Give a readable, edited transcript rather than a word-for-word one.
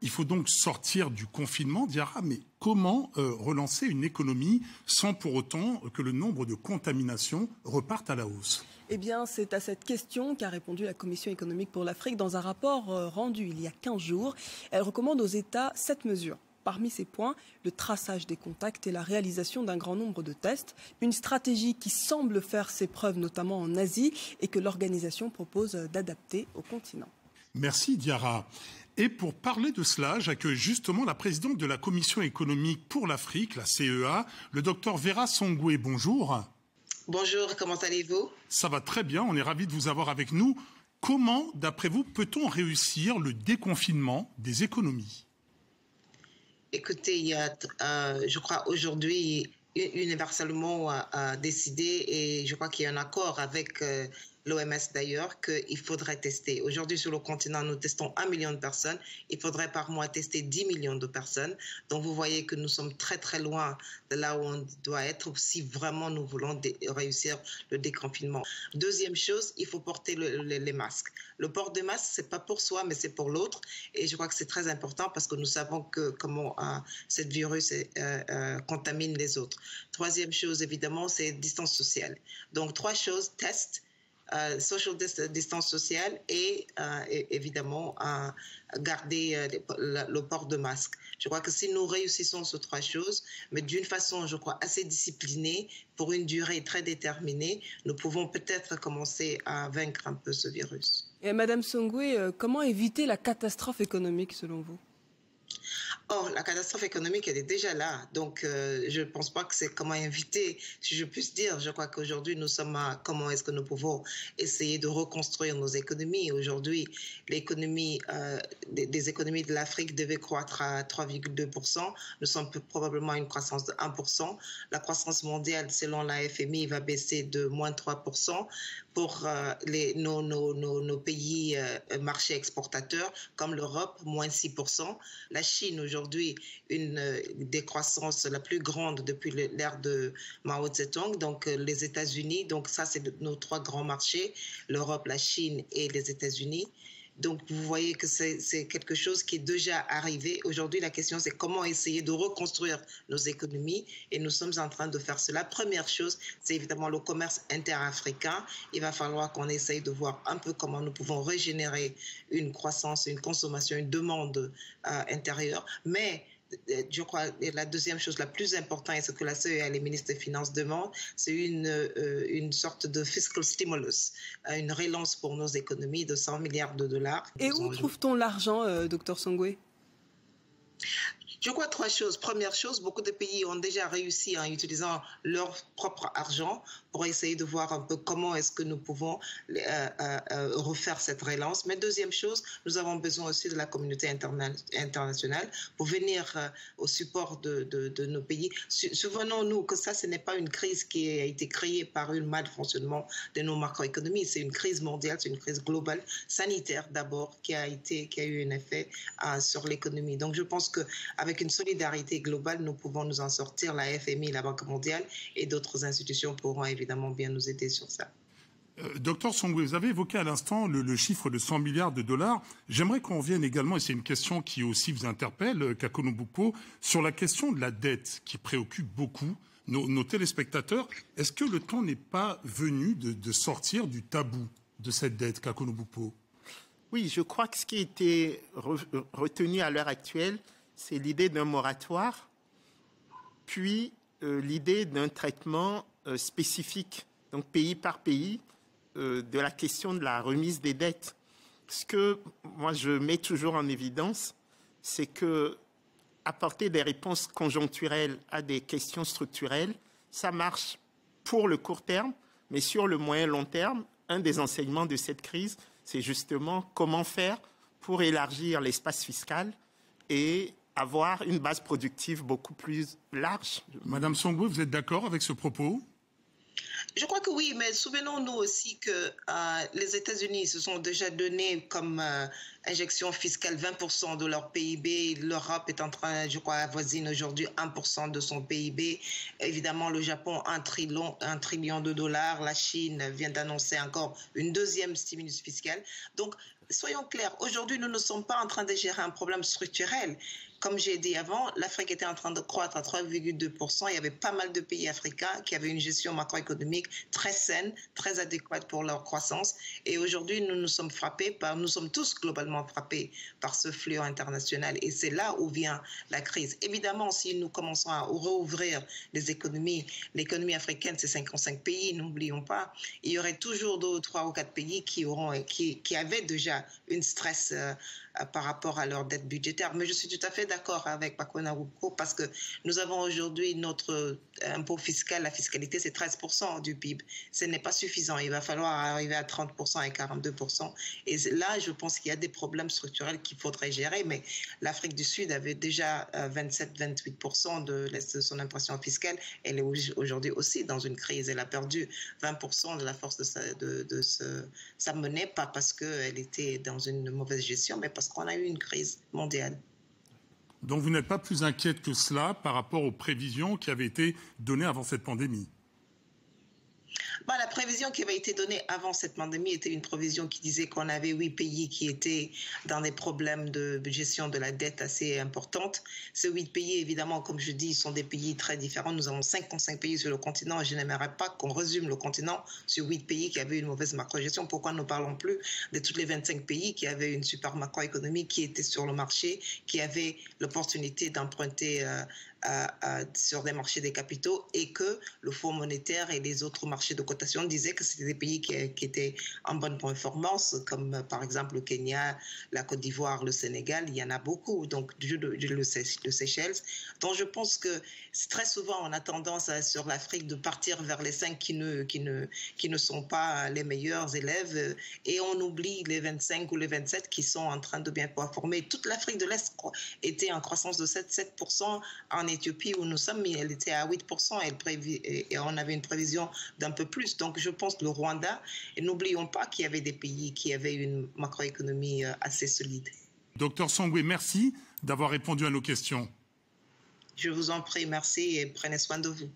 Il faut donc sortir du confinement, Diarra, mais comment relancer une économie sans pour autant que le nombre de contaminations reparte à la hausse? Eh bien, c'est à cette question qu'a répondu la Commission économique pour l'Afrique dans un rapport rendu il y a 15 jours. Elle recommande aux États 7 mesures. Parmi ces points, le traçage des contacts et la réalisation d'un grand nombre de tests. Une stratégie qui semble faire ses preuves, notamment en Asie, et que l'organisation propose d'adapter au continent. Merci, Diarra. Et pour parler de cela, j'accueille justement la présidente de la Commission économique pour l'Afrique, la CEA, le docteur Vera Songwe. Bonjour. Bonjour, comment allez-vous? Ça va très bien, on est ravis de vous avoir avec nous. Comment, d'après vous, peut-on réussir le déconfinement des économies? Écoutez, il y a, je crois aujourd'hui, universellement décidé, et je crois qu'il y a un accord avec l'OMS d'ailleurs, qu'il faudrait tester. Aujourd'hui, sur le continent, nous testons 1 million de personnes. Il faudrait par mois tester 10 millions de personnes. Donc, vous voyez que nous sommes très, très loin de là où on doit être si vraiment nous voulons réussir le déconfinement. Deuxième chose, il faut porter les masques. Le port des masques, c'est pas pour soi, mais c'est pour l'autre. Et je crois que c'est très important parce que nous savons comment ce virus contamine les autres. Troisième chose, évidemment, c'est distance sociale. Donc, 3 choses, test, social distance sociale et évidemment garder le port de masque. Je crois que si nous réussissons ces 3 choses, mais d'une façon, je crois, assez disciplinée, pour une durée très déterminée, nous pouvons peut-être commencer à vaincre un peu ce virus. Et Madame Songwe, comment éviter la catastrophe économique selon vous? Or, la catastrophe économique, elle est déjà là. Donc, je ne pense pas que c'est comment éviter, si je puis dire. Je crois qu'aujourd'hui, nous sommes à comment est-ce que nous pouvons essayer de reconstruire nos économies. Aujourd'hui, l'économie, des économies de l'Afrique devaient croître à 3,2%. Nous sommes probablement à une croissance de 1%. La croissance mondiale, selon la FMI, va baisser de moins 3%. Pour nos pays marchés exportateurs, comme l'Europe, moins 6%. La Chine, aujourd'hui, une décroissance la plus grande depuis l'ère de Mao Zedong, donc les États-Unis. Donc ça, c'est nos 3 grands marchés, l'Europe, la Chine et les États-Unis. Donc, vous voyez que c'est quelque chose qui est déjà arrivé. Aujourd'hui, la question, c'est comment essayer de reconstruire nos économies. Et nous sommes en train de faire cela. Première chose, c'est évidemment le commerce interafricain. Il va falloir qu'on essaye de voir un peu comment nous pouvons régénérer une croissance, une consommation, une demande intérieure. Mais je crois que la deuxième chose la plus importante, et ce que la CEA et les ministres des Finances demandent, c'est une sorte de fiscal stimulus, une relance pour nos économies de 100 milliards de dollars. Et où trouve-t-on l'argent, Dr Songwe? Je crois 3 choses. Première chose, beaucoup de pays ont déjà réussi en utilisant leur propre argent pour essayer de voir un peu comment est-ce que nous pouvons refaire cette relance. Mais deuxième chose, nous avons besoin aussi de la communauté internationale pour venir au support de nos pays. Souvenons-nous que ça, ce n'est pas une crise qui a été créée par un mal fonctionnement de nos macroéconomies. C'est une crise mondiale, c'est une crise globale, sanitaire d'abord, qui a eu un effet sur l'économie. Donc je pense que avec une solidarité globale, nous pouvons nous en sortir. La FMI, la Banque mondiale et d'autres institutions pourront évidemment bien nous aider sur ça. Docteur Songwe, vous avez évoqué à l'instant le chiffre de 100 milliards de dollars. J'aimerais qu'on revienne également, et c'est une question qui aussi vous interpelle, Kakono Boupo, sur la question de la dette qui préoccupe beaucoup nos téléspectateurs. Est-ce que le temps n'est pas venu de sortir du tabou de cette dette, Kakono Boupo? Oui, je crois que ce qui a été retenu à l'heure actuelle, c'est l'idée d'un moratoire, puis l'idée d'un traitement spécifique, donc pays par pays, de la question de la remise des dettes. Ce que moi je mets toujours en évidence, c'est que apporter des réponses conjoncturelles à des questions structurelles, ça marche pour le court terme, mais sur le moyen long terme, un des enseignements de cette crise, c'est justement comment faire pour élargir l'espace fiscal et avoir une base productive beaucoup plus large. Madame Songwe, vous êtes d'accord avec ce propos? Je crois que oui, mais souvenons-nous aussi que les États-Unis se sont déjà donné comme injection fiscale 20% de leur PIB. L'Europe est en train, je crois, avoisine aujourd'hui 1% de son PIB. Évidemment, le Japon, 1 trillion de dollars. La Chine vient d'annoncer encore une deuxième stimulus fiscal. Donc, soyons clairs, aujourd'hui, nous ne sommes pas en train de gérer un problème structurel. Comme j'ai dit avant, l'Afrique était en train de croître à 3,2%. Il y avait pas mal de pays africains qui avaient une gestion macroéconomique très saine, très adéquate pour leur croissance. Et aujourd'hui, nous sommes tous globalement frappés par ce fléau international. Et c'est là où vient la crise. Évidemment, si nous commençons à rouvrir les économies, l'économie africaine, c'est 55 pays, n'oublions pas, il y aurait toujours 2, 3 ou 4 pays qui avaient déjà une stress par rapport à leur dette budgétaire. Mais je suis tout à fait d'accord avec Paco Naruko parce que nous avons aujourd'hui notre impôt fiscal, la fiscalité, c'est 13% du PIB. Ce n'est pas suffisant. Il va falloir arriver à 30% et 42%. Et là, je pense qu'il y a des problèmes structurels qu'il faudrait gérer. Mais l'Afrique du Sud avait déjà 27-28% de son imposition fiscale. Elle est aujourd'hui aussi dans une crise. Elle a perdu 20% de la force de sa monnaie, pas parce qu'elle était dans une mauvaise gestion, mais parce qu'on a eu une crise mondiale. Donc vous n'êtes pas plus inquiète que cela par rapport aux prévisions qui avaient été données avant cette pandémie? La prévision qui avait été donnée avant cette pandémie était une prévision qui disait qu'on avait 8 pays qui étaient dans des problèmes de gestion de la dette assez importantes. Ces 8 pays, évidemment, comme je dis, sont des pays très différents. Nous avons 55 pays sur le continent. Je n'aimerais pas qu'on résume le continent sur 8 pays qui avaient une mauvaise macro-gestion. Pourquoi ne parlons plus de tous les 25 pays qui avaient une super macroéconomie, qui étaient sur le marché, qui avaient l'opportunité d'emprunter sur des marchés des capitaux et que le Fonds monétaire et les autres marchés de cotation disaient que c'était des pays qui étaient en bonne performance, comme par exemple le Kenya, la Côte d'Ivoire, le Sénégal, il y en a beaucoup, donc le Seychelles. Donc je pense que très souvent on a tendance sur l'Afrique de partir vers les 5 qui ne sont pas les meilleurs élèves et on oublie les 25 ou les 27 qui sont en train de bien performer. Toute l'Afrique de l'Est était en croissance de 7% en Éthiopie où nous sommes, elle était à 8% et on avait une prévision d'un peu plus. Donc je pense que le Rwanda, et n'oublions pas qu'il y avait des pays qui avaient une macroéconomie assez solide. Docteur Songwe, merci d'avoir répondu à nos questions. Je vous en prie, merci et prenez soin de vous.